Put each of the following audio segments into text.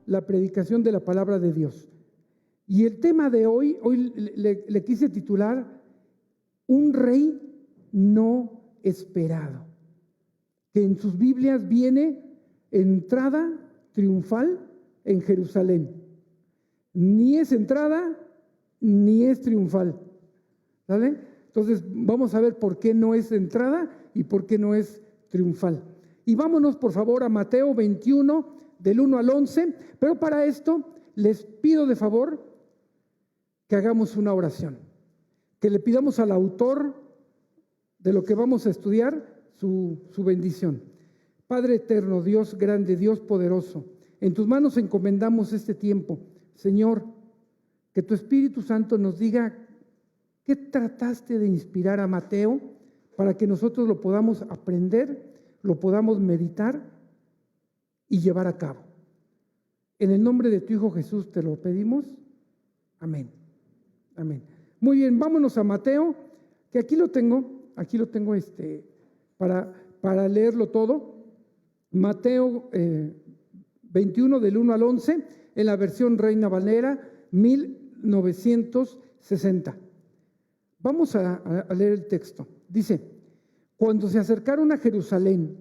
la predicación de la palabra de Dios. Y el tema de hoy le quise titular Un rey no esperado, que en sus Biblias viene entrada triunfal en Jerusalén. Ni es entrada ni es triunfal, ¿vale? Entonces vamos a ver por qué no es entrada y por qué no es triunfal. Y vámonos por favor a Mateo 21 del 1 al 11, pero para esto les pido de favor que hagamos una oración, que le pidamos al autor de lo que vamos a estudiar su bendición. Padre eterno, Dios grande, Dios poderoso, en tus manos encomendamos este tiempo. Señor, que tu Espíritu Santo nos diga qué trataste de inspirar a Mateo para que nosotros lo podamos aprender, lo podamos meditar y llevar a cabo. En el nombre de tu Hijo Jesús te lo pedimos. Amén. Amén. Muy bien, vámonos a Mateo, que aquí lo tengo para leerlo todo. Mateo 21 del 1 al 11, en la versión Reina Valera 1960. Vamos a leer el texto. Dice: cuando se acercaron a Jerusalén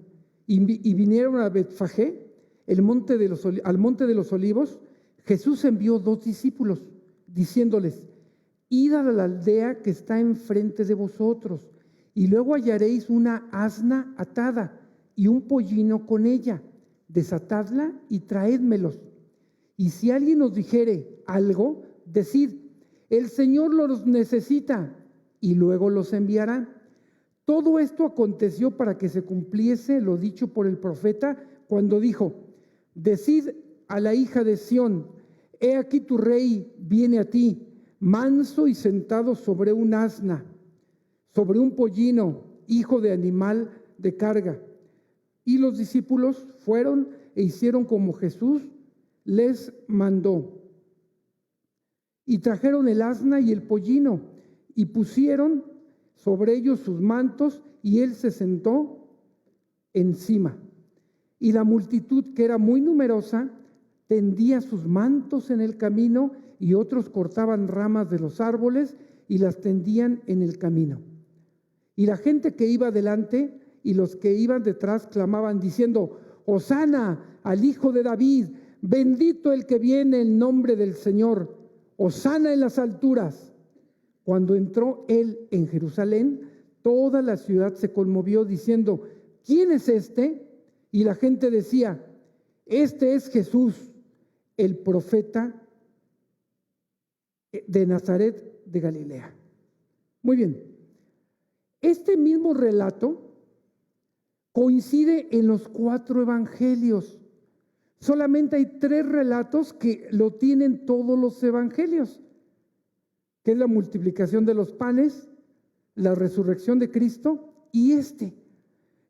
y vinieron a Betfagé, al monte de los Olivos, Jesús envió 2 discípulos, diciéndoles: id a la aldea que está enfrente de vosotros, y luego hallaréis una asna atada y un pollino con ella. Desatadla y traédmelos. Y si alguien os dijere algo, decid: el Señor los necesita, y luego los enviará. Todo esto aconteció para que se cumpliese lo dicho por el profeta, cuando dijo: decid a la hija de Sión: he aquí tu rey viene a ti, manso y sentado sobre un asna, sobre un pollino, hijo de animal de carga. Y los discípulos fueron e hicieron como Jesús les mandó. Y trajeron el asna y el pollino, y pusieron sobre ellos sus mantos, y él se sentó encima. Y la multitud, que era muy numerosa, tendía sus mantos en el camino, y otros cortaban ramas de los árboles y las tendían en el camino. Y la gente que iba delante y los que iban detrás clamaban diciendo: Hosana al Hijo de David, bendito el que viene en nombre del Señor, Hosana en las alturas. Cuando entró él en Jerusalén, toda la ciudad se conmovió diciendo: ¿quién es este? Y la gente decía: este es Jesús, el profeta de Nazaret de Galilea. Muy bien, este mismo relato coincide en los 4 evangelios. Solamente hay 3 relatos que lo tienen todos los evangelios, que es la multiplicación de los panes, la resurrección de Cristo y este.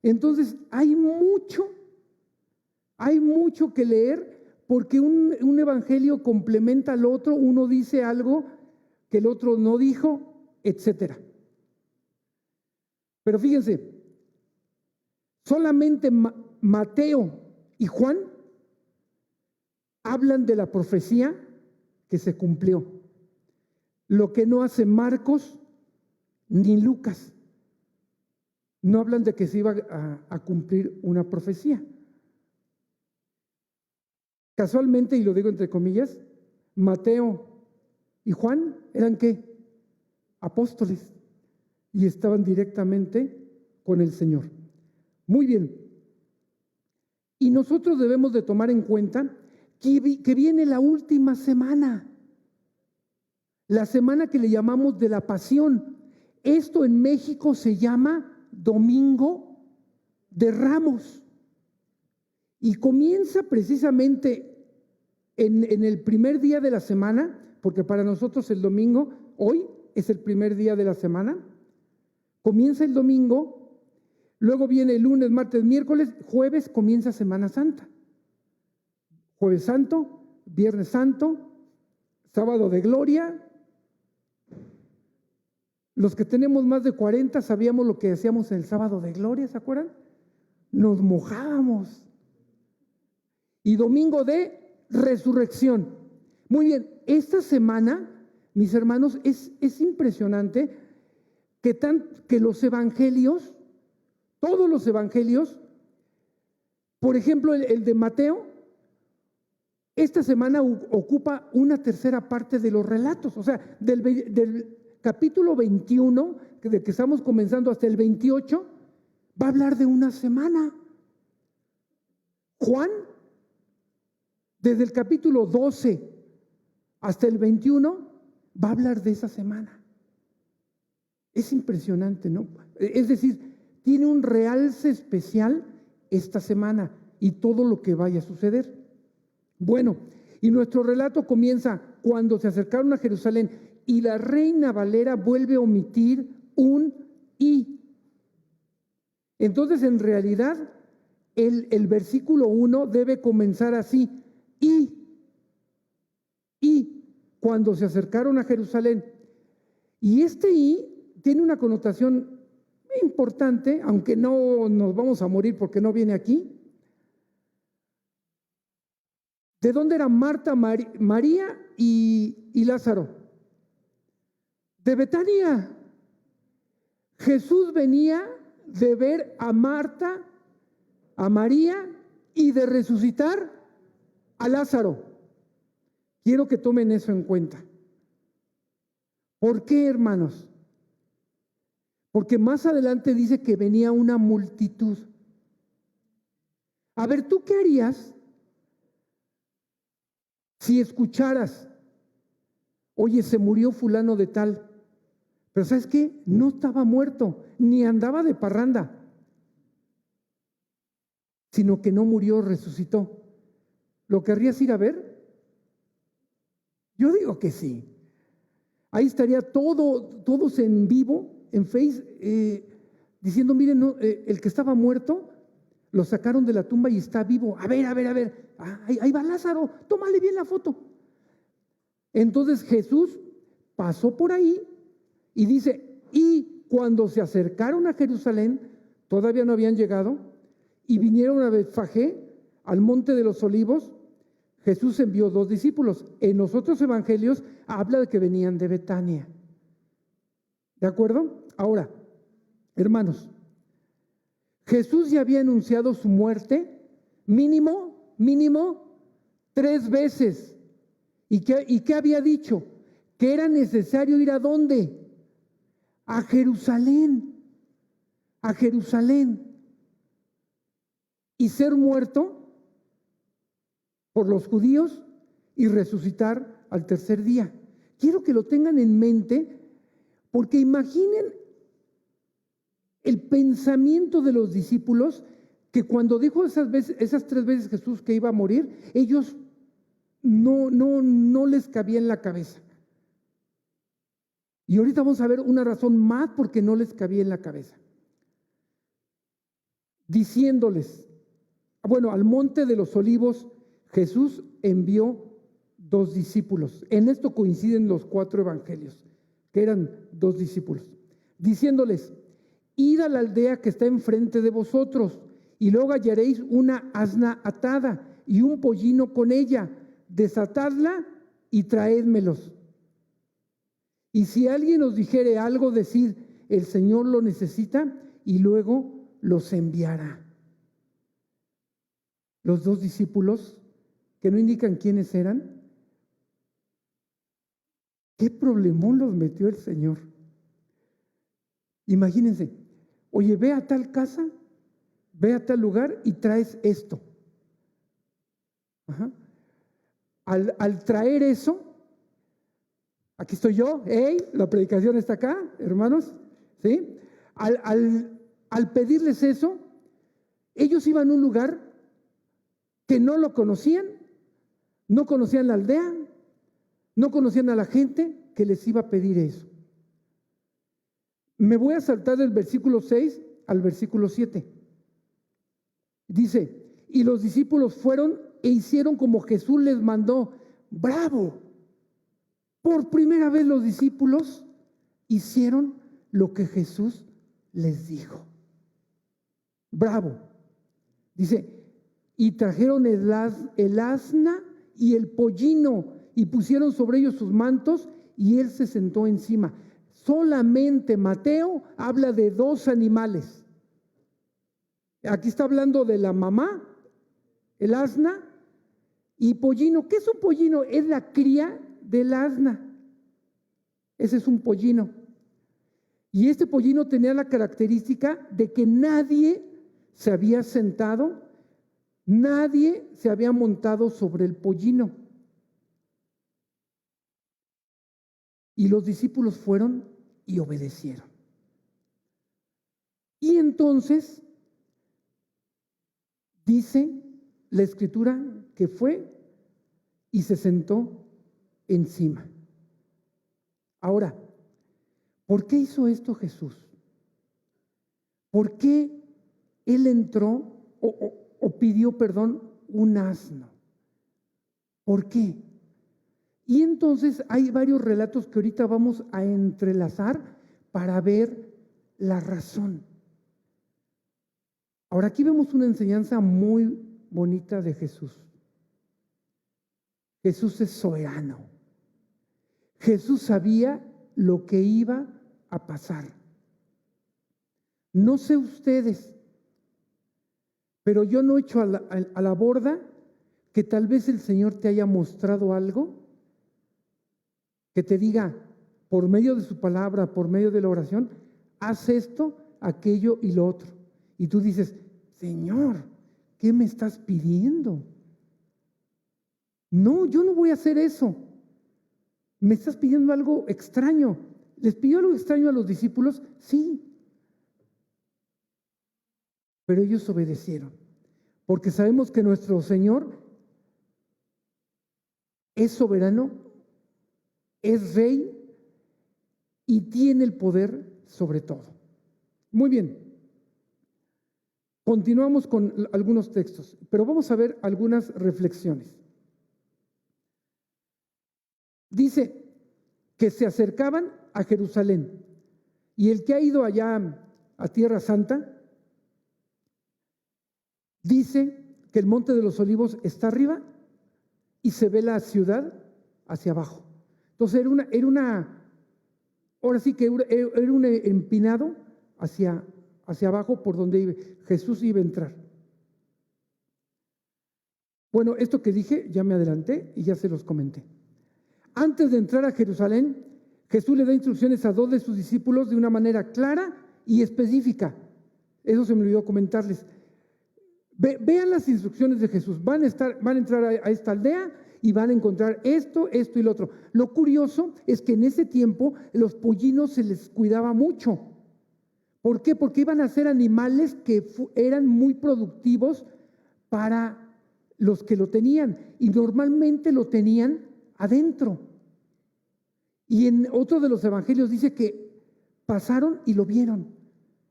Entonces hay mucho que leer, porque un evangelio complementa al otro, uno dice algo que el otro no dijo, etcétera. Pero fíjense, solamente Mateo y Juan hablan de la profecía que se cumplió, lo que no hace Marcos ni Lucas. No hablan de que se iba a cumplir una profecía. Casualmente, y lo digo entre comillas, Mateo y Juan eran ¿qué? Apóstoles, y estaban directamente con el Señor. Muy bien. Y nosotros debemos de tomar en cuenta que viene la última semana, la semana que le llamamos de la Pasión. Esto en México se llama Domingo de Ramos, y comienza precisamente en el primer día de la semana, porque para nosotros el domingo, hoy es el primer día de la semana. Comienza el domingo, luego viene el lunes, martes, miércoles, jueves comienza Semana Santa. Jueves Santo, Viernes Santo, Sábado de Gloria. Los que tenemos más de 40 sabíamos lo que hacíamos en el Sábado de Gloria, ¿se acuerdan? Nos mojábamos. Y Domingo de resurrección. Muy bien, esta semana, mis hermanos, es impresionante que los evangelios, todos los evangelios, por ejemplo, el de Mateo, esta semana ocupa una tercera parte de los relatos. O sea, del capítulo 21, de que estamos comenzando, hasta el 28, va a hablar de una semana. Juan, desde el capítulo 12 hasta el 21, va a hablar de esa semana. Es impresionante, ¿no? Es decir, tiene un realce especial esta semana y todo lo que vaya a suceder. Bueno, y nuestro relato comienza cuando se acercaron a Jerusalén y la reina Valera vuelve a omitir un y. Entonces, en realidad, el versículo 1 debe comenzar así: y cuando se acercaron a Jerusalén. Y este y tiene una connotación importante, aunque no nos vamos a morir porque no viene aquí. ¿De dónde eran Marta, María y Lázaro? De Betania. Jesús venía de ver a Marta, a María y de resucitar a Lázaro. Quiero que tomen eso en cuenta. ¿Por qué, hermanos? Porque más adelante dice que venía una multitud. A ver, ¿tú qué harías si escucharas: oye, se murió fulano de tal, pero ¿sabes qué? No estaba muerto, ni andaba de parranda, sino que no murió, resucitó? ¿Lo querrías ir a ver? Yo digo que sí. Ahí estaría todos en vivo, en Face, diciendo: miren, no, el que estaba muerto lo sacaron de la tumba y está vivo. A ver. Ahí va Lázaro, tómale bien la foto. Entonces Jesús pasó por ahí y dice: y cuando se acercaron a Jerusalén, todavía no habían llegado, y vinieron a Betfagé, al monte de los olivos. Jesús envió 2 discípulos. En los otros evangelios habla de que venían de Betania. ¿De acuerdo? Ahora, hermanos, Jesús ya había anunciado su muerte mínimo 3 veces. ¿Y qué había dicho? Que era necesario ir ¿a dónde? A Jerusalén. A Jerusalén. Y ser muerto por los judíos y resucitar al tercer día. Quiero que lo tengan en mente, porque imaginen el pensamiento de los discípulos, que cuando dijo esas 3 veces Jesús que iba a morir, ellos no les cabía en la cabeza. Y ahorita vamos a ver una razón más porque no les cabía en la cabeza. Diciéndoles, bueno, al monte de los olivos, Jesús envió 2 discípulos. En esto coinciden los 4 evangelios, que eran 2 discípulos. Diciéndoles: id a la aldea que está enfrente de vosotros, y luego hallaréis una asna atada y un pollino con ella. Desatadla y traédmelos. Y si alguien os dijere algo, decid: el Señor lo necesita, y luego los enviará. Los 2 discípulos, que no indican quiénes eran, qué problemón los metió el Señor. Imagínense: oye, ve a tal casa, ve a tal lugar y traes esto. Ajá. Al traer eso, aquí estoy yo, la predicación está acá, hermanos, ¿sí? Al pedirles eso, ellos iban a un lugar que no lo conocían, no conocían la aldea, no conocían a la gente que les iba a pedir eso. Me voy a saltar del versículo 6 al versículo 7. Dice: y los discípulos fueron e hicieron como Jesús les mandó. ¡Bravo! Por primera vez los discípulos hicieron lo que Jesús les dijo. ¡Bravo! Dice: y trajeron el asna y el pollino, y pusieron sobre ellos sus mantos, y él se sentó encima. Solamente Mateo habla de 2 animales. Aquí está hablando de la mamá, el asna, y pollino. ¿Qué es un pollino? Es la cría del asna. Ese es un pollino. Y este pollino tenía la característica de que nadie se había sentado, nadie se había montado sobre el pollino. Y los discípulos fueron y obedecieron. Y entonces dice la Escritura que fue y se sentó encima. Ahora, ¿por qué hizo esto Jesús? ¿Por qué él entró o pidió, perdón, un asno? ¿Por qué? Y entonces hay varios relatos que ahorita vamos a entrelazar para ver la razón. Ahora aquí vemos una enseñanza muy bonita de Jesús. Jesús es soberano. Jesús sabía lo que iba a pasar. No sé ustedes, pero yo no echo a la borda que tal vez el Señor te haya mostrado algo, que te diga por medio de su palabra, por medio de la oración, haz esto, aquello y lo otro. Y tú dices, Señor, ¿qué me estás pidiendo? No, yo no voy a hacer eso. ¿Me estás pidiendo algo extraño? ¿Les pidió algo extraño a los discípulos? Sí. Pero ellos obedecieron, porque sabemos que nuestro Señor es soberano, es rey y tiene el poder sobre todo. Muy bien. Continuamos con algunos textos, pero vamos a ver algunas reflexiones. Dice que se acercaban a Jerusalén, y el que ha ido allá a Tierra Santa dice que el Monte de los Olivos está arriba y se ve la ciudad hacia abajo. Entonces ahora sí que era un empinado hacia abajo por donde Jesús iba a entrar. Bueno, esto que dije ya me adelanté y ya se los comenté. Antes de entrar a Jerusalén, Jesús le da instrucciones a 2 de sus discípulos de una manera clara y específica. Eso se me olvidó comentarles. Vean las instrucciones de Jesús. Van a entrar a esta aldea y van a encontrar esto y lo otro. Lo curioso es que en ese tiempo los pollinos se les cuidaba mucho. ¿Por qué? Porque iban a ser animales que eran muy productivos para los que lo tenían, y normalmente lo tenían adentro. Y en otro de los evangelios dice que pasaron y lo vieron.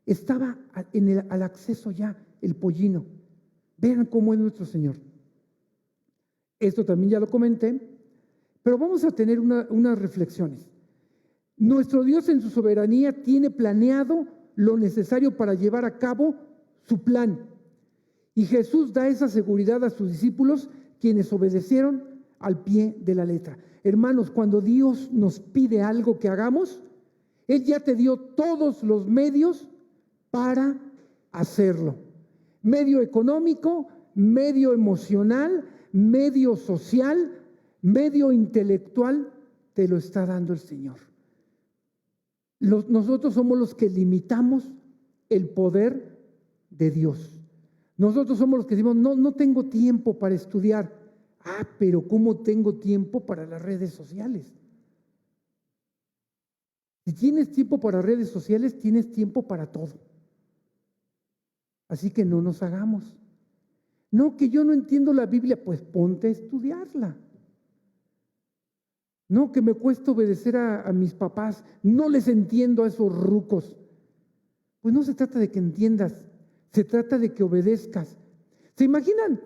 Estaba al acceso ya el pollino. Vean cómo es nuestro Señor. Esto también ya lo comenté, pero vamos a tener unas reflexiones. Nuestro Dios en su soberanía tiene planeado lo necesario para llevar a cabo su plan. Y Jesús da esa seguridad a sus discípulos, quienes obedecieron al pie de la letra. Hermanos, cuando Dios nos pide algo que hagamos, Él ya te dio todos los medios para hacerlo. Medio económico, medio emocional, medio social, medio intelectual, te lo está dando el Señor. Nosotros somos los que limitamos el poder de Dios. Nosotros somos los que decimos, no tengo tiempo para estudiar. Pero ¿cómo tengo tiempo para las redes sociales? Si tienes tiempo para redes sociales, tienes tiempo para todo. Así que no nos hagamos. No, que yo no entiendo la Biblia, pues ponte a estudiarla. No, que me cuesta obedecer a mis papás, no les entiendo a esos rucos. Pues no se trata de que entiendas, se trata de que obedezcas. ¿Se imaginan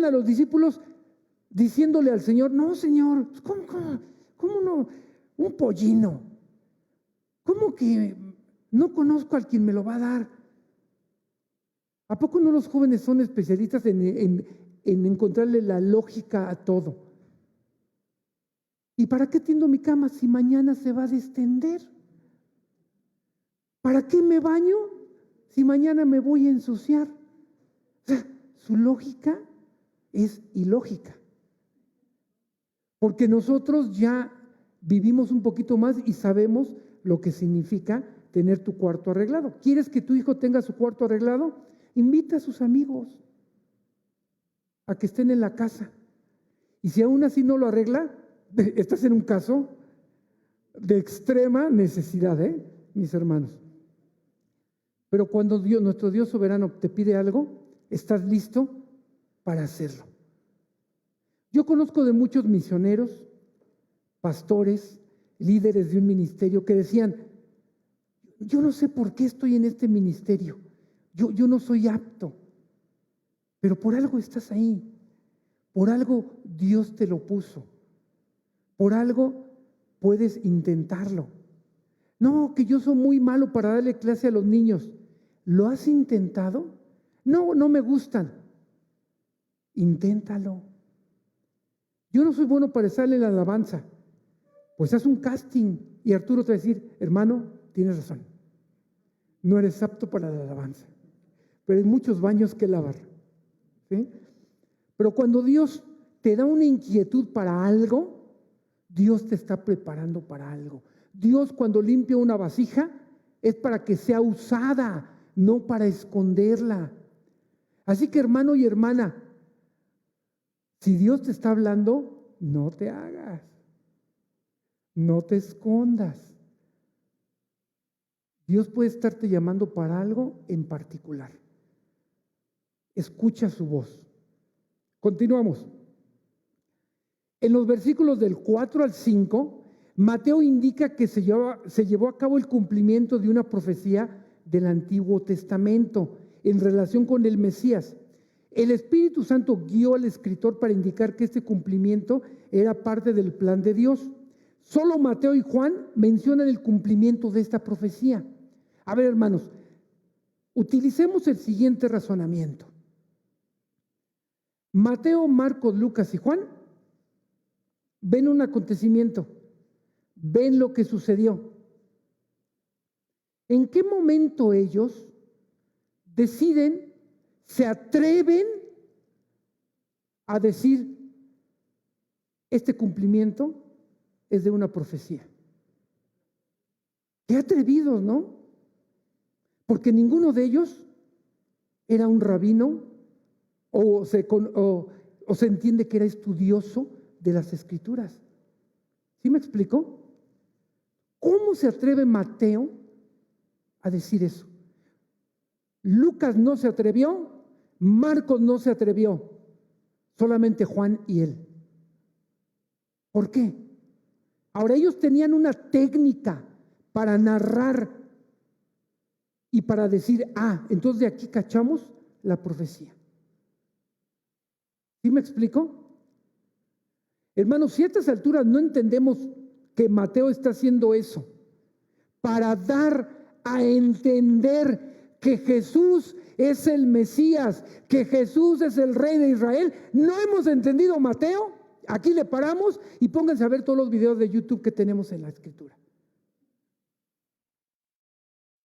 a los discípulos diciéndole al Señor, no, Señor, ¿cómo no? Un pollino. ¿Cómo que no conozco al quien me lo va a dar? ¿A poco no los jóvenes son especialistas en en encontrarle la lógica a todo. ¿Y para qué tiendo mi cama si mañana se va a destender? ¿Para qué me baño si mañana me voy a ensuciar? O sea, su lógica es ilógica. Porque nosotros ya vivimos un poquito más y sabemos lo que significa tener tu cuarto arreglado. ¿Quieres que tu hijo tenga su cuarto arreglado? Invita a sus amigos a que estén en la casa. Y si aún así no lo arregla, estás en un caso de extrema necesidad, mis hermanos. Pero cuando Dios, nuestro Dios soberano, te pide algo, estás listo para hacerlo. Yo conozco de muchos misioneros, pastores, líderes de un ministerio que decían: yo no sé por qué estoy en este ministerio, yo no soy apto, pero por algo estás ahí, por algo Dios te lo puso, por algo puedes intentarlo. No, que yo soy muy malo para darle clase a los niños. ¿Lo has intentado? No, no me gustan. Inténtalo. Yo no soy bueno para estarle la alabanza. Pues haz un casting y Arturo te va a decir: hermano, tienes razón, no eres apto para la alabanza, pero hay muchos baños que lavar, ¿sí? Pero cuando Dios te da una inquietud para algo, Dios te está preparando para algo. Dios, cuando limpia una vasija, es para que sea usada, no para esconderla. Así que, hermano y hermana, si Dios te está hablando, no te hagas, no te escondas. Dios puede estarte llamando para algo en particular. Escucha su voz. Continuamos. En los versículos del 4 al 5, Mateo indica que se llevó a cabo el cumplimiento de una profecía del Antiguo Testamento en relación con el Mesías. El Espíritu Santo guió al escritor para indicar que este cumplimiento era parte del plan de Dios. Solo Mateo y Juan mencionan el cumplimiento de esta profecía. A ver, hermanos, utilicemos el siguiente razonamiento. Mateo, Marcos, Lucas y Juan ven un acontecimiento, ven lo que sucedió. ¿En qué momento ellos deciden, se atreven a decir: este cumplimiento es de una profecía? Qué atrevidos, ¿no? Porque ninguno de ellos era un rabino o se entiende que era estudioso de las Escrituras. ¿Sí me explico? ¿Cómo se atreve Mateo a decir eso? Lucas no se atrevió, Marcos no se atrevió, solamente Juan y él. ¿Por qué? Ahora, ellos tenían una técnica para narrar y para decir: entonces de aquí cachamos la profecía. ¿Sí me explico? Hermanos, si a estas alturas no entendemos que Mateo está haciendo eso para dar a entender que Jesús es el Mesías, que Jesús es el Rey de Israel, no hemos entendido Mateo. Aquí le paramos y pónganse a ver todos los videos de YouTube que tenemos en la Escritura.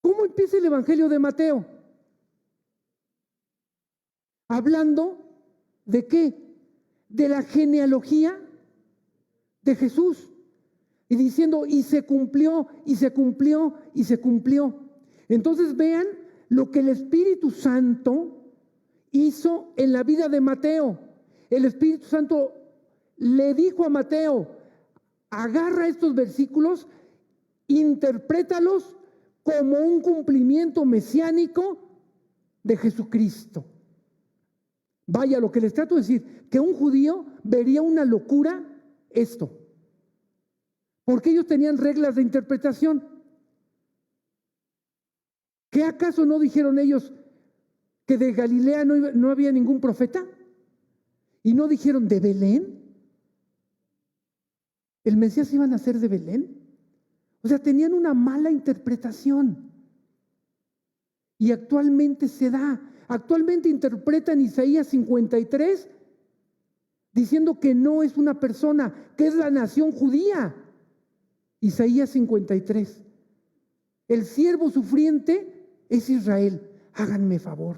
¿Cómo empieza el Evangelio de Mateo? Hablando ¿de qué? De la genealogía de Jesús. Y diciendo: y se cumplió, y se cumplió, y se cumplió. Entonces vean lo que el Espíritu Santo hizo en la vida de Mateo. El Espíritu Santo le dijo a Mateo: agarra estos versículos, interprétalos como un cumplimiento mesiánico de Jesucristo. Vaya, lo que les trato de decir, que un judío vería una locura esto, porque ellos tenían reglas de interpretación. ¿Qué acaso no dijeron ellos que de Galilea no había ningún profeta? ¿Y no dijeron de Belén? ¿El Mesías iba a nacer de Belén? O sea, tenían una mala interpretación. Y actualmente se da. Actualmente interpretan Isaías 53 diciendo que no es una persona, que es la nación judía. Isaías 53. El siervo sufriente es Israel. Háganme favor.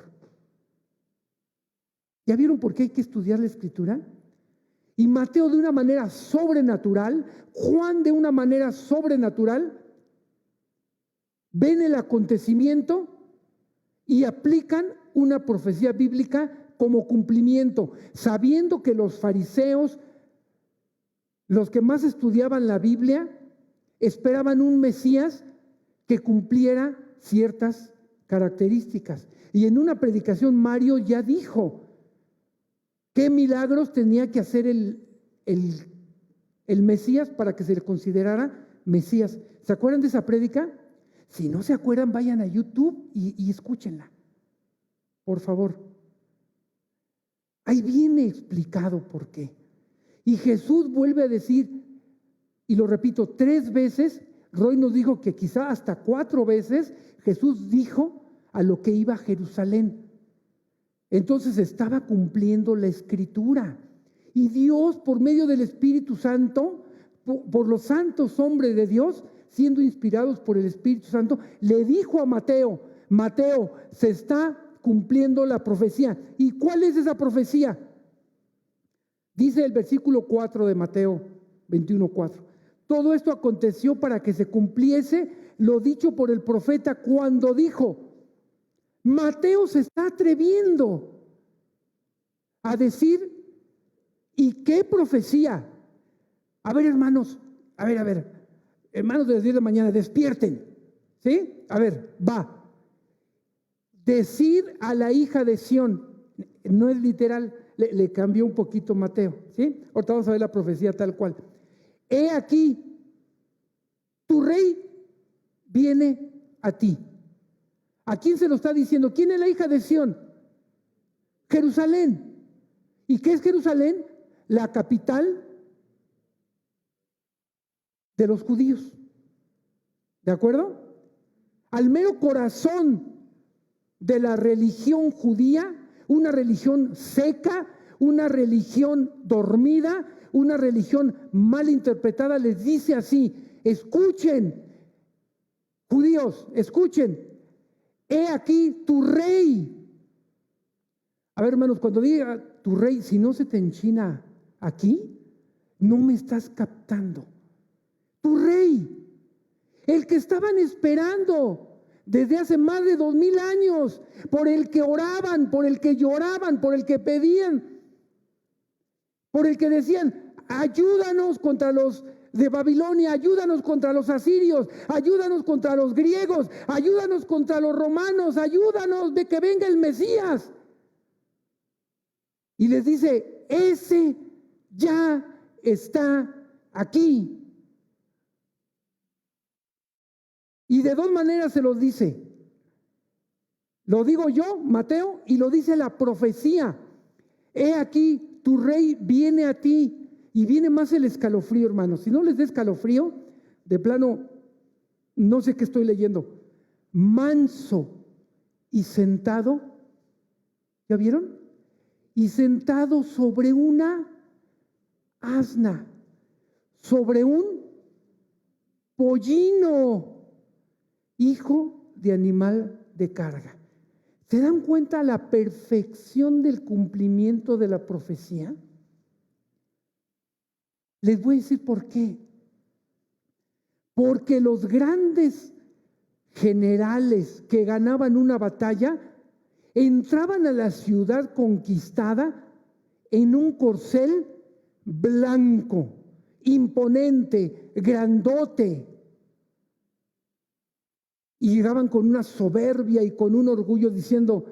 ¿Ya vieron por qué hay que estudiar la Escritura? Y Mateo de una manera sobrenatural, Juan de una manera sobrenatural, ven el acontecimiento y aplican una profecía bíblica como cumplimiento, sabiendo que los fariseos, los que más estudiaban la Biblia, esperaban un Mesías que cumpliera ciertas características. Y en una predicación Mario ya dijo qué milagros tenía que hacer el Mesías para que se le considerara Mesías. ¿Se acuerdan de esa prédica? Si no se acuerdan, vayan a YouTube y escúchenla, por favor. Ahí viene explicado por qué. Y Jesús vuelve a decir, y lo repito 3 veces, Roy nos dijo que quizá hasta 4 veces, Jesús dijo a lo que iba a Jerusalén. Entonces estaba cumpliendo la Escritura. Y Dios, por medio del Espíritu Santo, por los santos hombres de Dios, siendo inspirados por el Espíritu Santo, le dijo a Mateo, Mateo, se está cumpliendo la profecía. ¿Y cuál es esa profecía? Dice el versículo 4 de Mateo 21:4. Todo esto aconteció para que se cumpliese lo dicho por el profeta cuando dijo. Mateo se está atreviendo a decir, ¿y qué profecía? A ver, hermanos, hermanos de las 10 de la mañana, despierten, ¿sí? A ver, va. Decir a la hija de Sión, no es literal, le cambió un poquito Mateo, ¿sí? Ahorita vamos a ver la profecía tal cual. He aquí, tu rey viene a ti. ¿A quién se lo está diciendo? ¿Quién es la hija de Sión? Jerusalén. ¿Y qué es Jerusalén? La capital de los judíos. ¿De acuerdo? Al mero corazón de la religión judía, una religión seca, una religión dormida, una religión mal interpretada, les dice así, escuchen, judíos, escuchen, he aquí tu rey. A ver, hermanos, cuando diga tu rey, si no se te enchina aquí, no me estás captando. Tu rey, el que estaban esperando desde hace más de 2000 años, por el que oraban, por el que lloraban, por el que pedían, por el que decían, ayúdanos contra los de Babilonia, ayúdanos contra los asirios, ayúdanos contra los griegos, ayúdanos contra los romanos, ayúdanos de que venga el Mesías. Y les dice, ese ya está aquí. Y de 2 maneras se los dice. Lo digo yo, Mateo, y lo dice la profecía. He aquí, tu rey viene a ti. Y viene más el escalofrío, hermanos. Si no les da escalofrío, de plano, no sé qué estoy leyendo. Manso y sentado, ¿ya vieron? Y sentado sobre una asna, sobre un pollino, hijo de animal de carga. ¿Se dan cuenta la perfección del cumplimiento de la profecía? Les voy a decir por qué. Porque los grandes generales que ganaban una batalla entraban a la ciudad conquistada en un corcel blanco, imponente, grandote. Y llegaban con una soberbia y con un orgullo diciendo,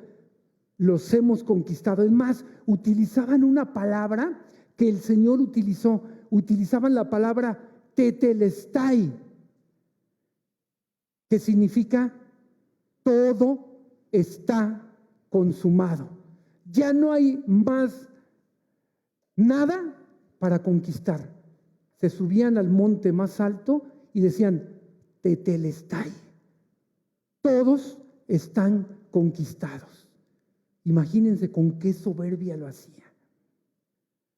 los hemos conquistado. Es más, utilizaban una palabra que el Señor utilizó. Utilizaban la palabra tetelestai, que significa todo está consumado. Ya no hay más nada para conquistar. Se subían al monte más alto y decían tetelestai. Todos están conquistados. Imagínense con qué soberbia lo hacía.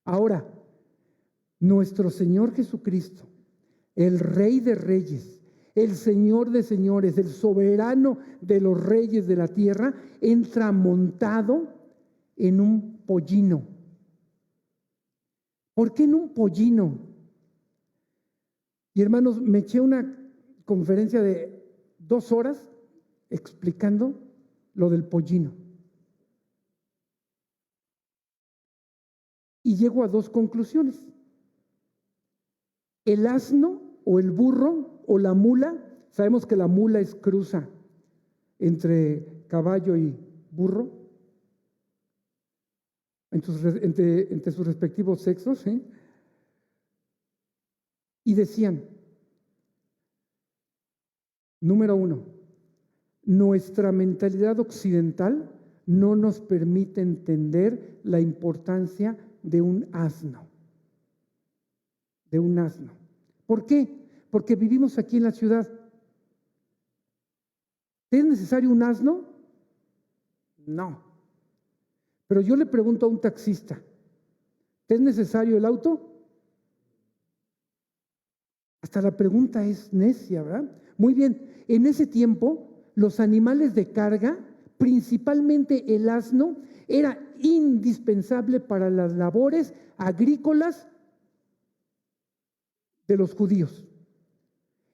Ahora, nuestro Señor Jesucristo, el Rey de Reyes, el Señor de Señores, el soberano de los reyes de la tierra, entra montado en un pollino. ¿Por qué en un pollino? Y hermanos, me eché una conferencia de 2 horas explicando lo del pollino. Y llego a 2 conclusiones. El asno o el burro o la mula, sabemos que la mula es cruza entre caballo y burro, entre sus respectivos sexos, ¿sí? Y decían, número 1, nuestra mentalidad occidental no nos permite entender la importancia de un asno. De un asno. ¿Por qué? Porque vivimos aquí en la ciudad. ¿Es necesario un asno? No. Pero yo le pregunto a un taxista, ¿es necesario el auto? Hasta la pregunta es necia, ¿verdad? Muy bien, en ese tiempo los animales de carga, principalmente el asno, era indispensable para las labores agrícolas de los judíos.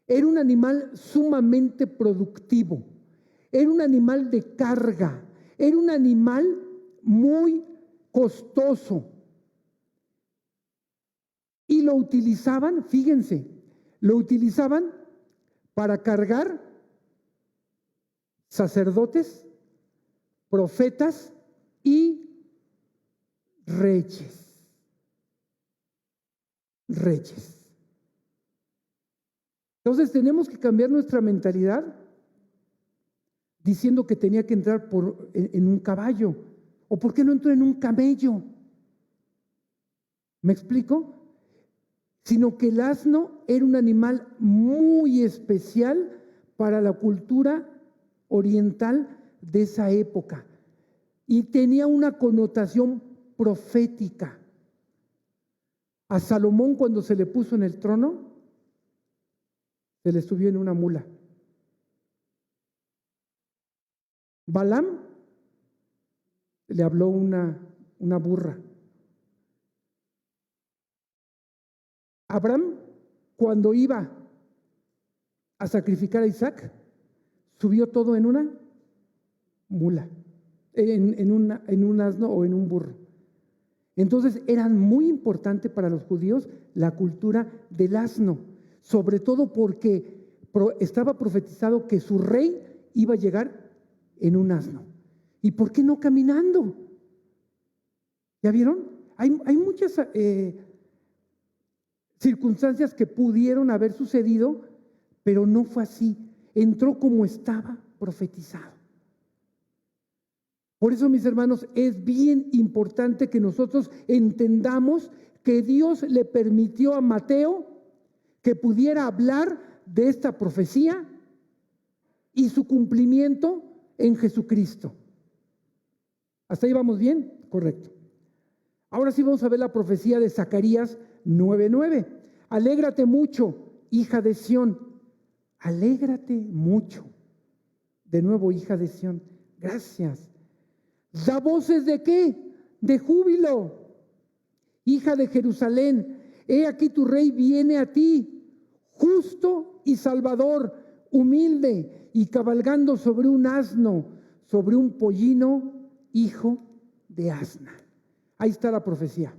Era un animal sumamente productivo, era un animal de carga, era un animal muy costoso. Y lo utilizaban, fíjense, lo utilizaban para cargar sacerdotes, profetas y reyes. Reyes. Entonces tenemos que cambiar nuestra mentalidad diciendo que tenía que entrar en un caballo. ¿O por qué no entró en un camello? ¿Me explico? Sino que el asno era un animal muy especial para la cultura oriental de esa época y tenía una connotación profética. A Salomón, cuando se le puso en el trono, se le subió en una mula. Balaam le habló una burra. Abraham, cuando iba a sacrificar a Isaac, subió todo en una mula, en un asno o en un burro. Entonces era muy importante para los judíos la cultura del asno, sobre todo porque estaba profetizado que su rey iba a llegar en un asno. ¿Y por qué no caminando? ¿Ya vieron? Hay muchas circunstancias que pudieron haber sucedido, pero no fue así. Entró como estaba profetizado. Por eso, mis hermanos, es bien importante que nosotros entendamos que Dios le permitió a Mateo que pudiera hablar de esta profecía y su cumplimiento en Jesucristo. ¿Hasta ahí vamos bien? Correcto. Ahora sí vamos a ver la profecía de Zacarías 9:9. Alégrate mucho, hija de Sión. Alégrate mucho. De nuevo, hija de Sión. Gracias. Da voces de qué? De júbilo. Hija de Jerusalén, he aquí tu rey viene a ti, justo y salvador, humilde y cabalgando sobre un asno, sobre un pollino, hijo de asna. Ahí está la profecía.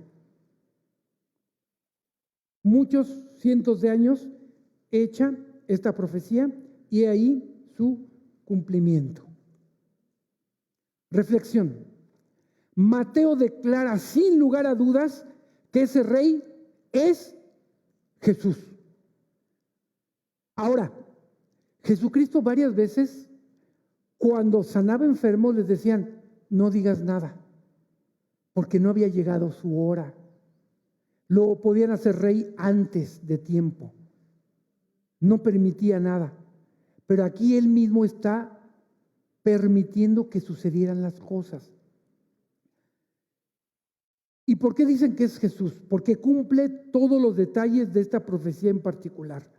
Muchos cientos de años hecha esta profecía y ahí su cumplimiento. Reflexión. Mateo declara sin lugar a dudas que ese rey es Jesús. Ahora, Jesucristo varias veces cuando sanaba enfermos les decían, no digas nada, porque no había llegado su hora. Lo podían hacer rey antes de tiempo. No permitía nada. Pero aquí él mismo está permitiendo que sucedieran las cosas. ¿Y por qué dicen que es Jesús? Porque cumple todos los detalles de esta profecía en particular.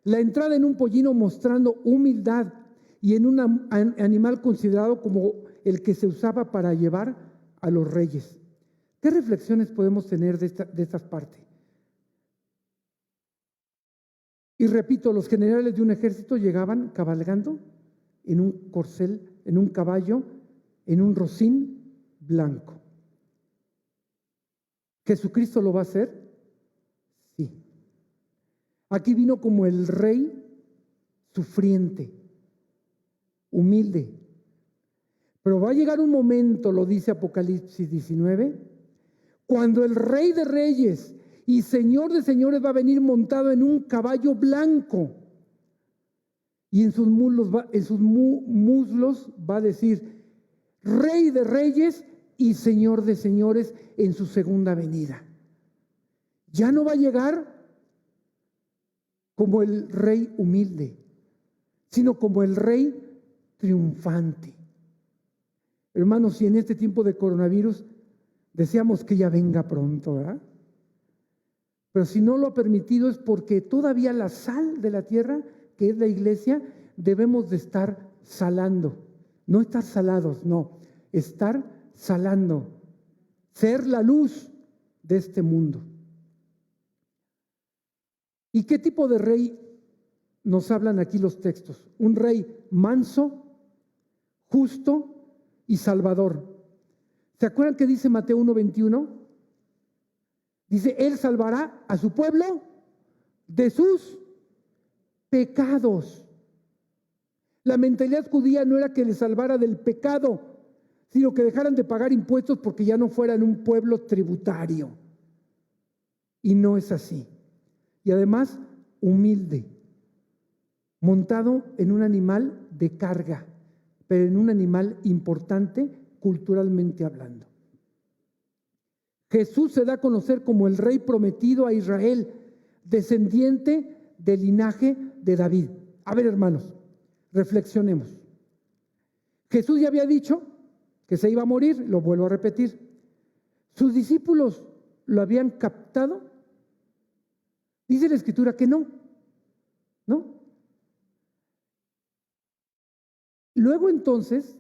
La entrada en un pollino mostrando humildad y en un animal considerado como el que se usaba para llevar a los reyes. ¿Qué reflexiones podemos tener de estas partes? Y repito, los generales de un ejército llegaban cabalgando en un corcel, en un caballo, en un rocín blanco. ¿Jesucristo lo va a hacer? Sí. Aquí vino como el rey sufriente, humilde. Pero va a llegar un momento, lo dice Apocalipsis 19, cuando el Rey de Reyes y Señor de Señores va a venir montado en un caballo blanco. Y en sus muslos va a decir, Rey de Reyes y Señor de Señores en su segunda venida. Ya no va a llegar como el rey humilde, sino como el rey triunfante. Hermanos, si en este tiempo de coronavirus deseamos que ya venga pronto, ¿verdad? Pero si no lo ha permitido es porque todavía la sal de la tierra, que es la iglesia, debemos de estar salando. No estar salados, no, estar salando. Ser la luz de este mundo. ¿Y qué tipo de rey nos hablan aquí los textos? Un rey manso, justo y salvador. ¿Se acuerdan que dice Mateo 1:21? Dice, Él salvará a su pueblo de sus pecados. La mentalidad judía no era que le salvara del pecado, sino que dejaran de pagar impuestos porque ya no fueran un pueblo tributario. Y no es así. Y además, humilde, montado en un animal de carga, pero en un animal importante culturalmente hablando. Jesús se da a conocer como el rey prometido a Israel, descendiente del linaje de David. A ver, hermanos, reflexionemos. Jesús ya había dicho que se iba a morir, lo vuelvo a repetir. ¿Sus discípulos lo habían captado? Dice la Escritura que no, ¿no? Luego entonces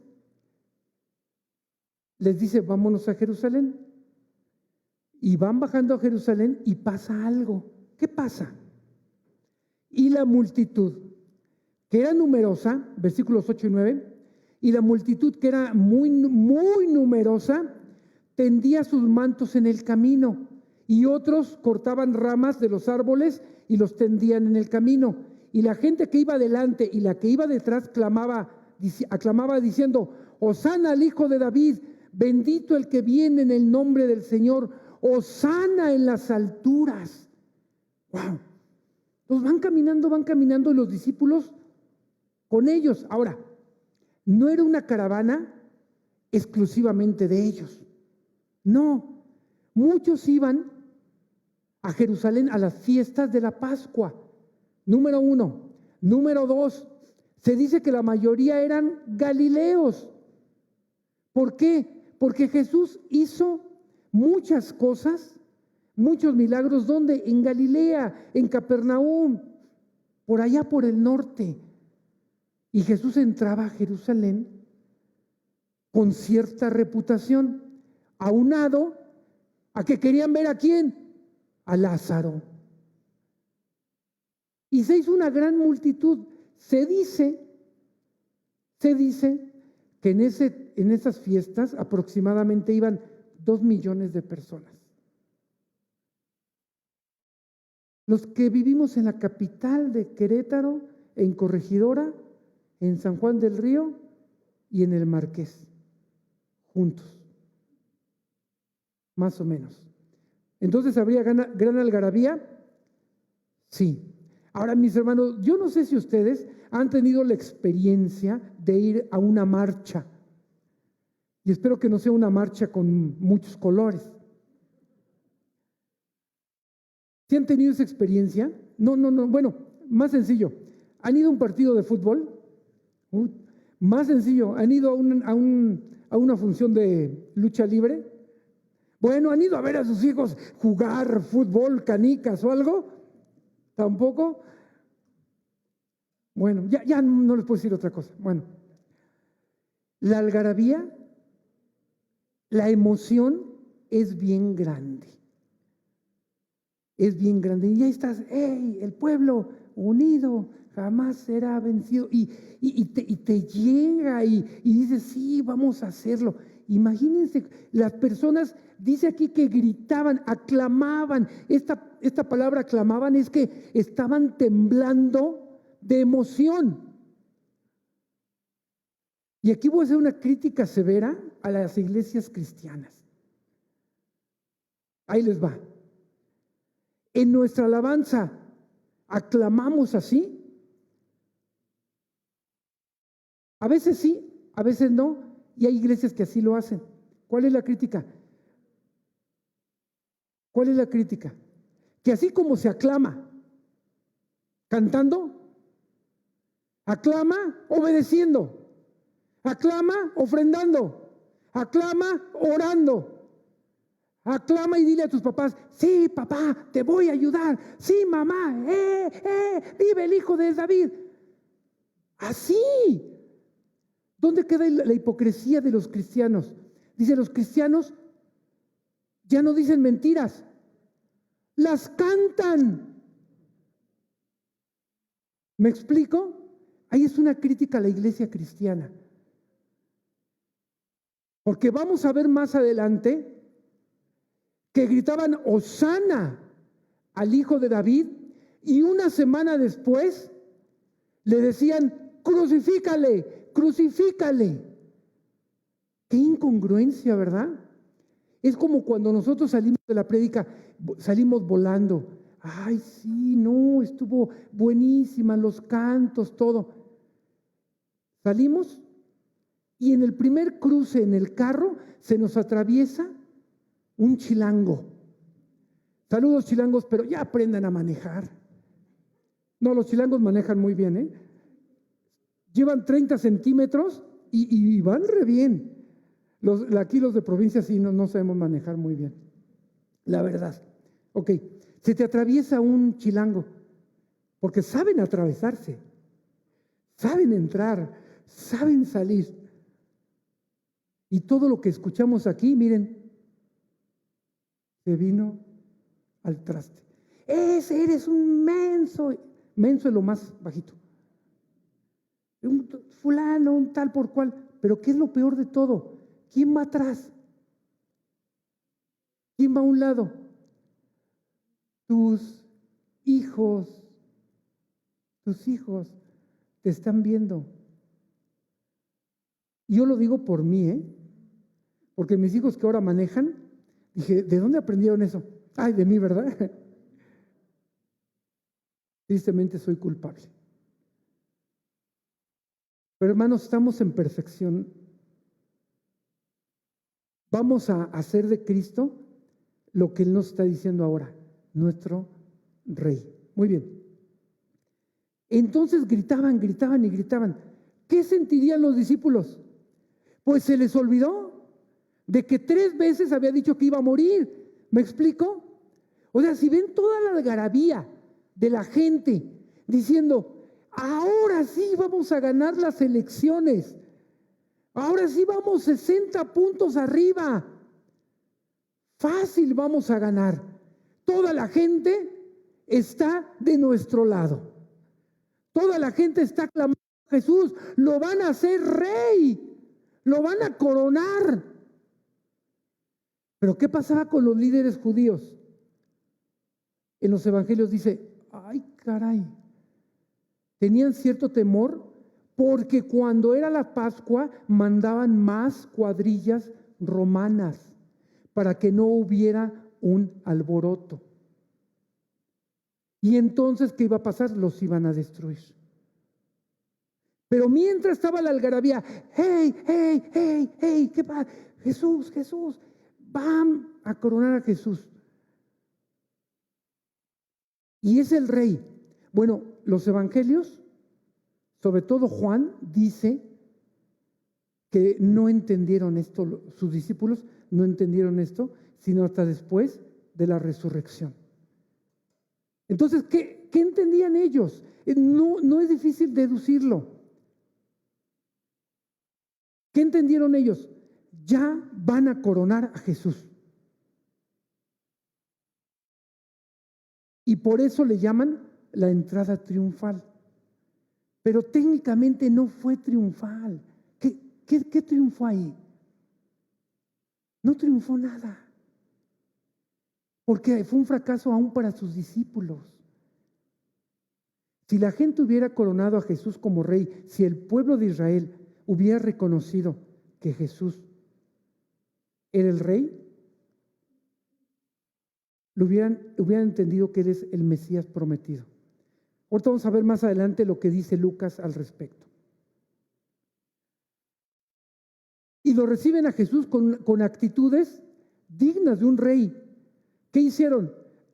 les dice, vámonos a Jerusalén. Y van bajando a Jerusalén y pasa algo. ¿Qué pasa? Y la multitud, que era numerosa, versículos 8 y 9, y la multitud que era muy, muy numerosa, tendía sus mantos en el camino, y otros cortaban ramas de los árboles y los tendían en el camino. Y la gente que iba adelante y la que iba detrás aclamaba diciendo, Hosana al Hijo de David, bendito el que viene en el nombre del Señor, Hosana en las alturas. Wow. Entonces van caminando los discípulos con ellos. Ahora, no era una caravana exclusivamente de ellos. No, muchos iban a Jerusalén a las fiestas de la Pascua. Número 1. Número 2, se dice que la mayoría eran galileos. ¿Por qué? Porque Jesús hizo muchas cosas, muchos milagros. ¿Dónde? En Galilea, en Capernaum, por allá por el norte. Y Jesús entraba a Jerusalén con cierta reputación, aunado a que querían ver a quién, a Lázaro. Y se hizo una gran multitud. Se dice que en esas fiestas aproximadamente iban 2 millones de personas. Los que vivimos en la capital de Querétaro, en Corregidora, en San Juan del Río y en el Marqués, juntos, más o menos. Entonces, ¿habría gran algarabía? Sí. Ahora, mis hermanos, yo no sé si ustedes han tenido la experiencia de ir a una marcha. Y espero que no sea una marcha con muchos colores. ¿Sí han tenido esa experiencia? No. Bueno, más sencillo. ¿Han ido a un partido de fútbol? Más sencillo. ¿Han ido a una función de lucha libre? Bueno, ¿han ido a ver a sus hijos jugar fútbol, canicas o algo? ¿Tampoco? Bueno, ya no les puedo decir otra cosa. Bueno, la algarabía, la emoción es bien grande. Es bien grande. Y ahí estás, ¡hey! El pueblo unido jamás será vencido. Y te llega y dices, sí, vamos a hacerlo. Imagínense, las personas, dice aquí que gritaban, aclamaban. Esta palabra aclamaban es que estaban temblando de emoción. Y aquí voy a hacer una crítica severa a las iglesias cristianas. Ahí les va. En nuestra alabanza, ¿aclamamos así? A veces sí, a veces no, y hay iglesias que así lo hacen. ¿Cuál es la crítica? ¿Cuál es la crítica? Que así como se aclama cantando, aclama obedeciendo, aclama ofrendando, aclama orando. Aclama y dile a tus papás, sí, papá, te voy a ayudar. Sí, mamá, vive el hijo de David. Así. ¿Dónde queda la hipocresía de los cristianos? Dice, los cristianos ya no dicen mentiras, las cantan. ¿Me explico? Ahí es una crítica a la iglesia cristiana. Porque vamos a ver más adelante que gritaban Hosana al hijo de David y una semana después le decían crucifícale, crucifícale. Qué incongruencia, ¿verdad? Es como cuando nosotros salimos de la prédica, salimos volando. Ay, sí, no, estuvo buenísima, los cantos, todo. Salimos y en el primer cruce en el carro se nos atraviesa un chilango. Saludos chilangos, pero ya aprendan a manejar. No, los chilangos manejan muy bien, ¿eh? Llevan 30 centímetros y van re bien. Aquí los de provincia sí no sabemos manejar muy bien. La verdad. Ok, se te atraviesa un chilango, porque saben atravesarse, saben entrar, saben salir. Y todo lo que escuchamos aquí, miren, se vino al traste. Eres un menso. Menso es lo más bajito. Un fulano, un tal por cual. Pero ¿qué es lo peor de todo? ¿Quién va atrás? ¿Quién va a un lado? Tus hijos te están viendo. Y yo lo digo por mí, porque mis hijos que ahora manejan, dije, ¿de dónde aprendieron eso? Ay, de mí, ¿verdad? Tristemente soy culpable. Pero hermanos, estamos en perfección. Vamos a hacer de Cristo lo que Él nos está diciendo ahora, nuestro Rey. Muy bien. Entonces gritaban. ¿Qué sentirían los discípulos? Pues se les olvidó de que 3 veces había dicho que iba a morir. ¿Me explico? O sea, si ven toda la algarabía de la gente diciendo, ahora sí vamos a ganar las elecciones, ahora sí vamos 60 puntos arriba, fácil vamos a ganar. Toda la gente está de nuestro lado. Toda la gente está clamando a Jesús, lo van a hacer rey, lo van a coronar. Pero ¿qué pasaba con los líderes judíos? En los evangelios dice, ay caray, tenían cierto temor porque cuando era la Pascua mandaban más cuadrillas romanas para que no hubiera un alboroto. Y entonces, ¿qué iba a pasar? Los iban a destruir. Pero mientras estaba la algarabía, hey, ¿qué pasa? Jesús, van a coronar a Jesús. Y es el rey. Bueno, los evangelios, sobre todo Juan, dice que no entendieron esto, sus discípulos no entendieron esto, sino hasta después de la resurrección. Entonces, ¿qué entendían ellos? No es difícil deducirlo. ¿Qué entendieron ellos? Ya van a coronar a Jesús. Y por eso le llaman la entrada triunfal. Pero técnicamente no fue triunfal. ¿Qué triunfó ahí? No triunfó nada. Porque fue un fracaso aún para sus discípulos. Si la gente hubiera coronado a Jesús como rey, si el pueblo de Israel hubiera reconocido que Jesús era el rey, hubieran entendido que Él es el Mesías prometido. Ahorita vamos a ver más adelante lo que dice Lucas al respecto. Y lo reciben a Jesús con actitudes dignas de un rey. ¿Qué hicieron?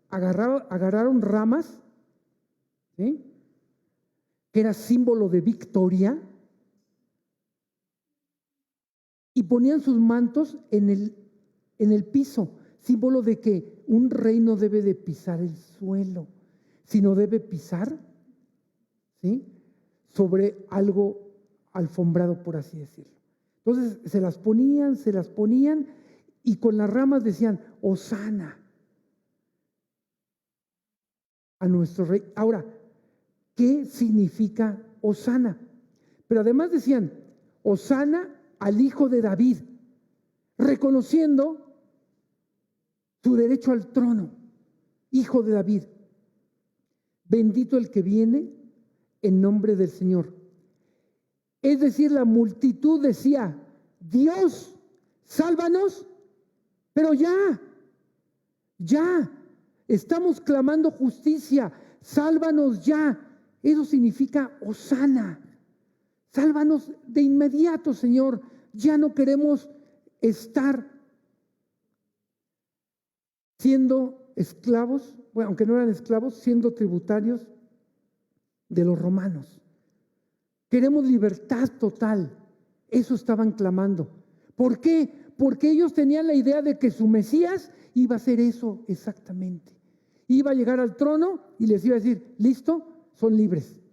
Agarraron ramas, ¿sí?, que era símbolo de victoria, y ponían sus mantos en el piso, símbolo de que un rey no debe de pisar el suelo, sino debe pisar, ¿sí?, sobre algo alfombrado, por así decirlo. Entonces se las ponían y con las ramas decían, Hosana a nuestro rey. Ahora, ¿qué significa Hosana? Pero además decían, Hosana al hijo de David, reconociendo su derecho al trono, hijo de David. Bendito el que viene en nombre del Señor. Es decir, la multitud decía, Dios, sálvanos, pero ya, estamos clamando justicia, sálvanos ya. Eso significa Hosana. Sálvanos de inmediato, Señor. Ya no queremos estar siendo esclavos, bueno, aunque no eran esclavos, siendo tributarios de los romanos. Queremos libertad total. Eso estaban clamando. ¿Por qué? Porque ellos tenían la idea de que su Mesías iba a hacer eso exactamente. Iba a llegar al trono y les iba a decir, listo, son libres.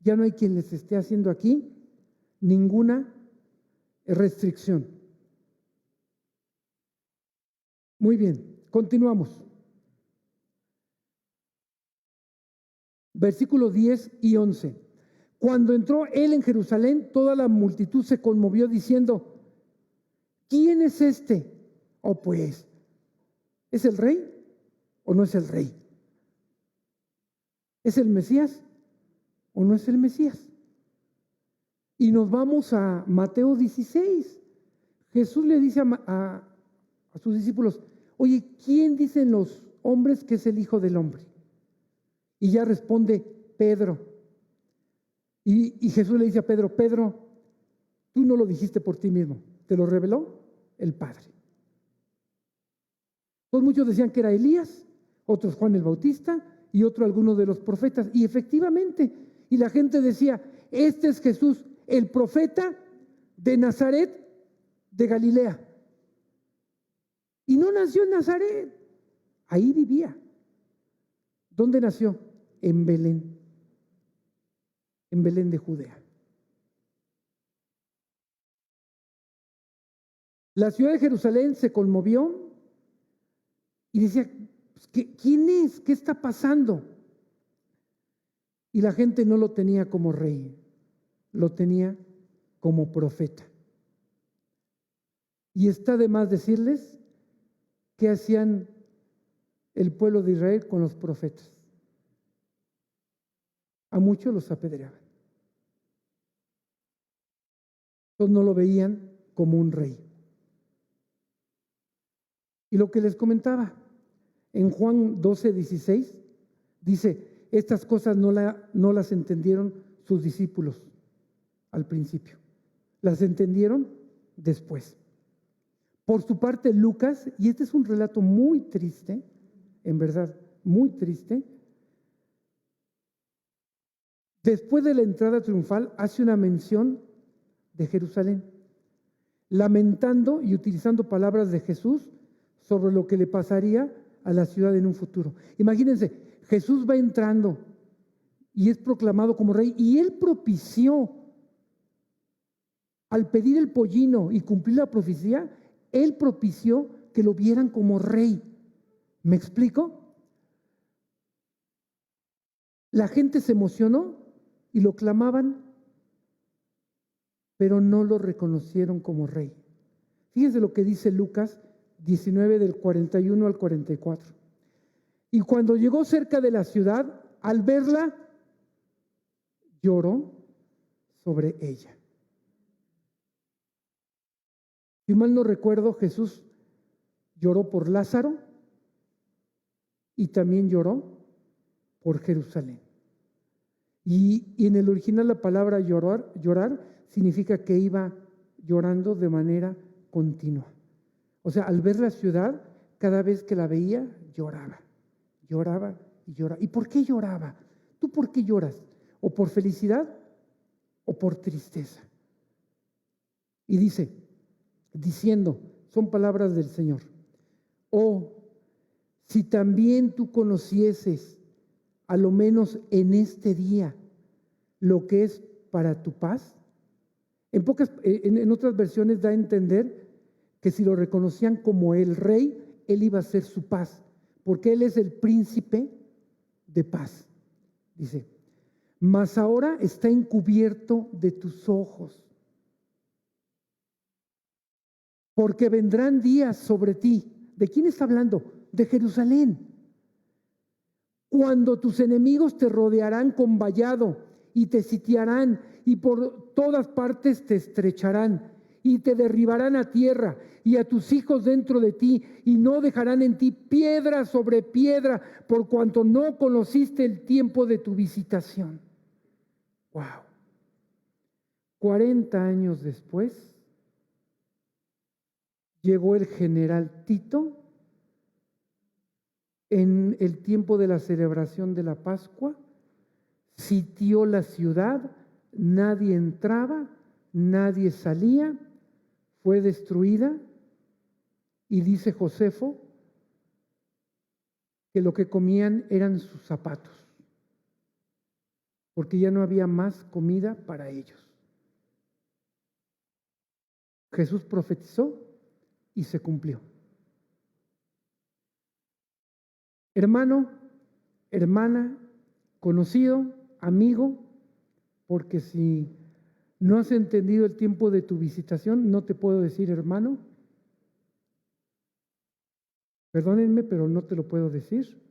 Ya no hay quien les esté haciendo aquí ninguna restricción. Muy bien, continuamos. Versículos 10 y 11. Cuando entró él en Jerusalén, toda la multitud se conmovió diciendo, ¿quién es este? Oh, pues, ¿es el rey o no es el rey? ¿Es el Mesías o no es el Mesías? Y nos vamos a Mateo 16. Jesús le dice a sus discípulos, oye, ¿quién dicen los hombres que es el Hijo del Hombre? Y ya responde Pedro. Y Jesús le dice a Pedro, Pedro, tú no lo dijiste por ti mismo, te lo reveló el Padre. Pues muchos decían que era Elías, otros Juan el Bautista y otro alguno de los profetas. Y efectivamente, y la gente decía, este es Jesús, el profeta de Nazaret de Galilea. Y no nació en Nazaret, ahí vivía. ¿Dónde nació? En Belén de Judea. La ciudad de Jerusalén se conmovió y decía, ¿quién es? ¿Qué está pasando? Y la gente no lo tenía como rey, lo tenía como profeta. Y está de más decirles qué hacían el pueblo de Israel con los profetas. A muchos los apedreaban. Entonces no lo veían como un rey. Y lo que les comentaba, en Juan 12:16, dice, estas cosas no las entendieron sus discípulos al principio. Las entendieron después. Por su parte, Lucas, y este es un relato muy triste, en verdad, muy triste, después de la entrada triunfal hace una mención de Jerusalén, lamentando y utilizando palabras de Jesús sobre lo que le pasaría a la ciudad en un futuro. Imagínense, Jesús va entrando y es proclamado como rey, y él propició, al pedir el pollino y cumplir la profecía, él propició que lo vieran como rey. ¿Me explico? La gente se emocionó y lo clamaban, pero no lo reconocieron como rey. Fíjense lo que dice Lucas 19 del 41 al 44. Y cuando llegó cerca de la ciudad, al verla, lloró sobre ella. Si mal no recuerdo, Jesús lloró por Lázaro y también lloró por Jerusalén. Y en el original la palabra llorar significa que iba llorando de manera continua. O sea, al ver la ciudad, cada vez que la veía, lloraba y lloraba. ¿Y por qué lloraba? ¿Tú por qué lloras? ¿O por felicidad o por tristeza? Y diciendo, son palabras del Señor: oh, si también tú conocieses, a lo menos en este día, lo que es para tu paz. En otras versiones da a entender que si lo reconocían como el rey, él iba a ser su paz, porque él es el príncipe de paz. Dice, mas ahora está encubierto de tus ojos, porque vendrán días sobre ti. ¿De quién está hablando? De Jerusalén. Cuando tus enemigos te rodearán con vallado y te sitiarán y por todas partes te estrecharán y te derribarán a tierra y a tus hijos dentro de ti, y no dejarán en ti piedra sobre piedra, por cuanto no conociste el tiempo de tu visitación. Wow. 40 años después llegó el general Tito en el tiempo de la celebración de la Pascua, sitió la ciudad, nadie entraba, nadie salía, fue destruida, y dice Josefo que lo que comían eran sus zapatos, porque ya no había más comida para ellos. Jesús profetizó y se cumplió. Hermano, hermana, conocido, amigo, porque si no has entendido el tiempo de tu visitación, no te puedo decir hermano. Perdónenme, pero no te lo puedo decir.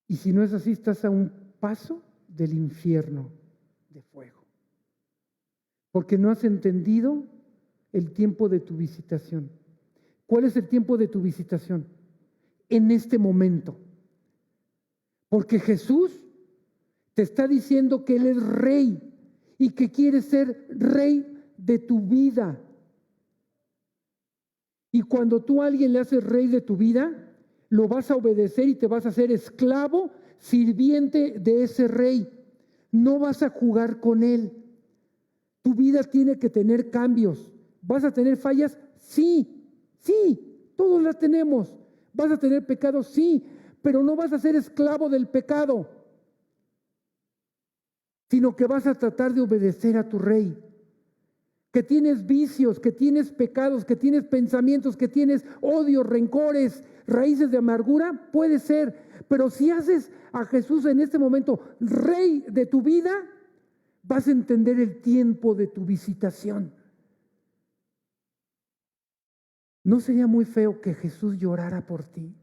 Y si no es así, estás a un paso del infierno de fuego, porque no has entendido el tiempo de tu visitación. ¿Cuál es el tiempo de tu visitación? En este momento. Porque Jesús te está diciendo que Él es rey y que quiere ser rey de tu vida. Y cuando tú a alguien le haces rey de tu vida, lo vas a obedecer y te vas a hacer esclavo, sirviente de ese rey. No vas a jugar con él. Tu vida tiene que tener cambios. ¿Vas a tener fallas? Sí, todos las tenemos. ¿Vas a tener pecados? Sí, pero no vas a ser esclavo del pecado, sino que vas a tratar de obedecer a tu rey. Que tienes vicios, que tienes pecados, que tienes pensamientos, que tienes odios, rencores, raíces de amargura, puede ser. Pero si haces a Jesús en este momento rey de tu vida, vas a entender el tiempo de tu visitación. ¿No sería muy feo que Jesús llorara por ti?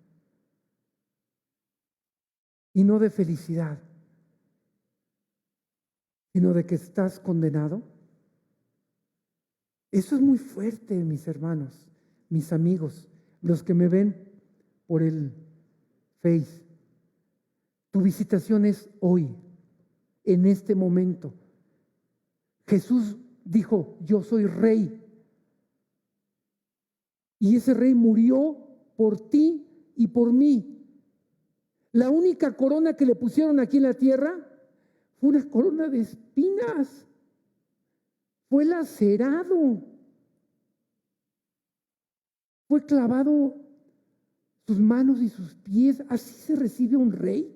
Y no de felicidad, sino de que estás condenado. Eso es muy fuerte, mis hermanos, mis amigos, los que me ven por el Face. Tu visitación es hoy, en este momento. Jesús dijo, yo soy rey. Y ese rey murió por ti y por mí. La única corona que le pusieron aquí en la tierra fue una corona de espinas. Fue lacerado. Fue clavado sus manos y sus pies. ¿Así se recibe un rey?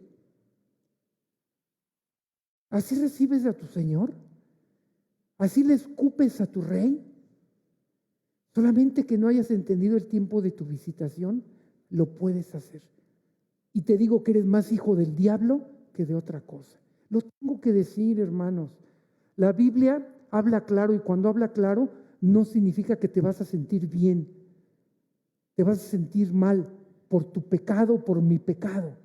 ¿Así recibes a tu Señor? ¿Así le escupes a tu rey? Solamente que no hayas entendido el tiempo de tu visitación, lo puedes hacer. Y te digo que eres más hijo del diablo que de otra cosa. Lo tengo que decir, hermanos. La Biblia habla claro, y cuando habla claro no significa que te vas a sentir bien. Te vas a sentir mal por tu pecado, por mi pecado.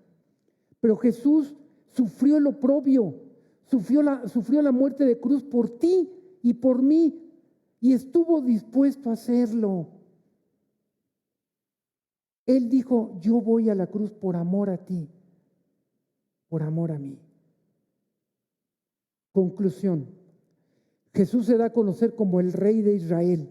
Pero Jesús sufrió el oprobio, sufrió la muerte de cruz por ti y por mí, y estuvo dispuesto a hacerlo. Él dijo: yo voy a la cruz por amor a ti, por amor a mí. Conclusión: Jesús se da a conocer como el Rey de Israel,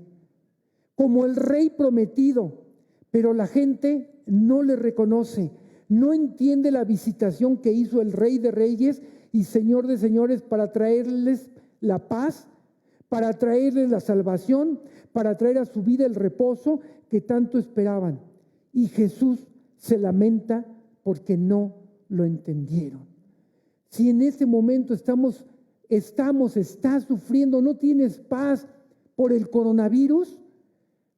como el Rey prometido, pero la gente no le reconoce, no entiende la visitación que hizo el Rey de Reyes y Señor de Señores para traerles la paz, para traerles la salvación, para traer a su vida el reposo que tanto esperaban. Y Jesús se lamenta porque no lo entendieron. Si en este momento estás sufriendo, no tienes paz por el coronavirus,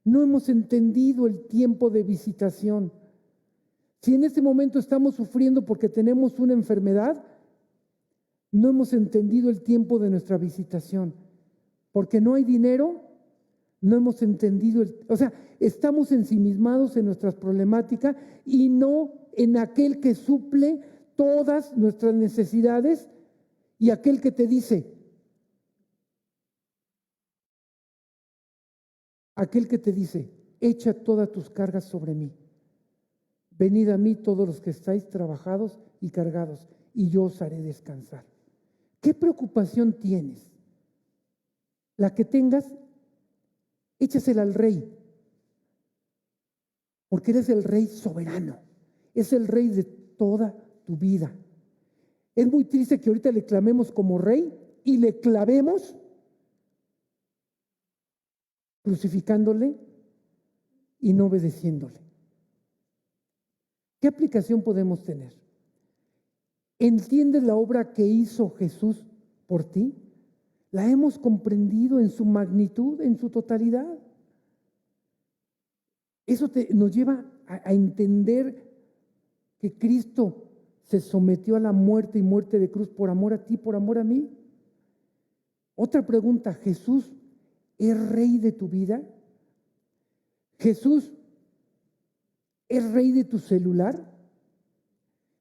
no hemos entendido el tiempo de visitación. Si en este momento estamos sufriendo porque tenemos una enfermedad, no hemos entendido el tiempo de nuestra visitación. Porque no hay dinero, no hemos entendido, estamos ensimismados en nuestras problemáticas y no en aquel que suple todas nuestras necesidades y aquel que te dice, echa todas tus cargas sobre mí. Venid a mí todos los que estáis trabajados y cargados, y yo os haré descansar. ¿Qué preocupación tienes? La que tengas, échasela al Rey, porque eres el Rey soberano, es el Rey de toda tu vida. Es muy triste que ahorita le clamemos como Rey y le clavemos crucificándole y no obedeciéndole. ¿Qué aplicación podemos tener? ¿Entiendes la obra que hizo Jesús por ti? ¿La hemos comprendido en su magnitud, en su totalidad? Eso nos lleva a entender que Cristo se sometió a la muerte y muerte de cruz por amor a ti, por amor a mí. Otra pregunta: ¿Jesús es Rey de tu vida? ¿Jesús es Rey de tu celular?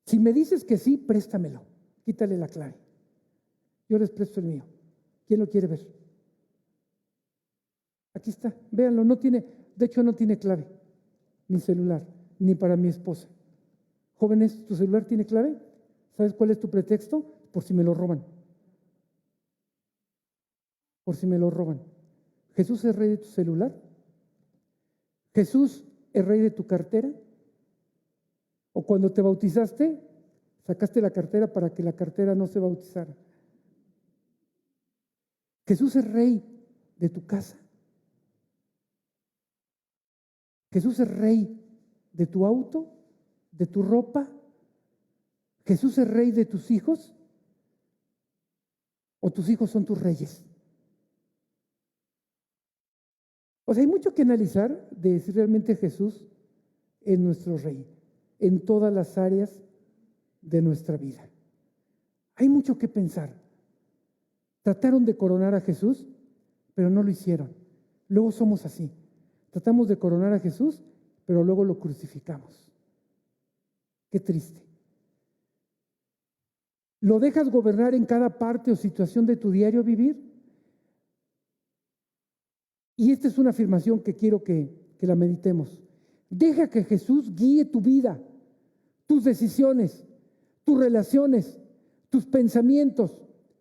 Si me dices que sí, préstamelo, quítale la clave. Yo les presto el mío. ¿Quién lo quiere ver? Aquí está, véanlo, no tiene clave, mi celular, ni para mi esposa. Jóvenes, ¿tu celular tiene clave? ¿Sabes cuál es tu pretexto? Por si me lo roban. Por si me lo roban. ¿Jesús es Rey de tu celular? ¿Jesús es Rey de tu cartera? ¿O cuando te bautizaste, sacaste la cartera para que la cartera no se bautizara? ¿Jesús es Rey de tu casa? ¿Jesús es Rey de tu auto? ¿De tu ropa? ¿Jesús es Rey de tus hijos? ¿O tus hijos son tus reyes? Hay mucho que analizar de si realmente Jesús es nuestro Rey en todas las áreas de nuestra vida. Hay mucho que pensar. Trataron de coronar a Jesús, pero no lo hicieron. Luego somos así. Tratamos de coronar a Jesús, pero luego lo crucificamos. Qué triste. ¿Lo dejas gobernar en cada parte o situación de tu diario vivir? Y esta es una afirmación que quiero que la meditemos. Deja que Jesús guíe tu vida, tus decisiones, tus relaciones, tus pensamientos,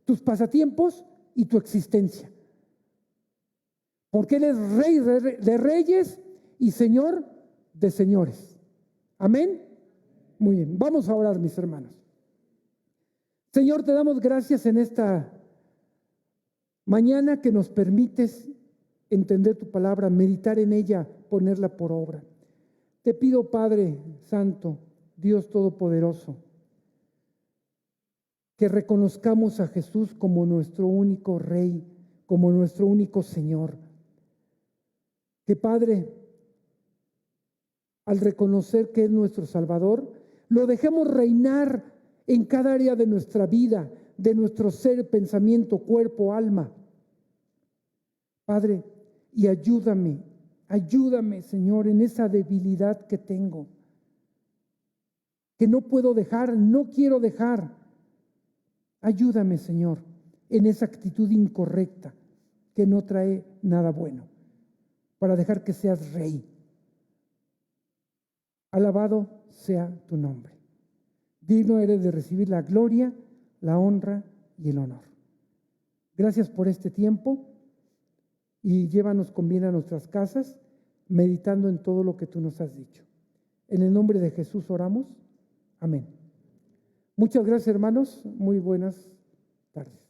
tus pasatiempos y tu existencia. Porque Él es Rey de reyes y Señor de señores. Amén. Muy bien, vamos a orar, mis hermanos. Señor, te damos gracias en esta mañana que nos permites entender tu palabra, meditar en ella ponerla por obra. Te pido, Padre Santo, Dios Todopoderoso, que reconozcamos a Jesús como nuestro único Rey, como nuestro único Señor. Que, Padre, al reconocer que es nuestro Salvador, lo dejemos reinar en cada área de nuestra vida, de nuestro ser, pensamiento, cuerpo, alma. Padre, y ayúdame, Señor, en esa debilidad que tengo, que no puedo dejar, no quiero dejar. Ayúdame, Señor, en esa actitud incorrecta que no trae nada bueno, para dejar que seas Rey. Alabado sea tu nombre. Digno eres de recibir la gloria, la honra y el honor. Gracias por este tiempo y llévanos con bien a nuestras casas, meditando en todo lo que tú nos has dicho. En el nombre de Jesús oramos. Amén. Muchas gracias, hermanos. Muy buenas tardes.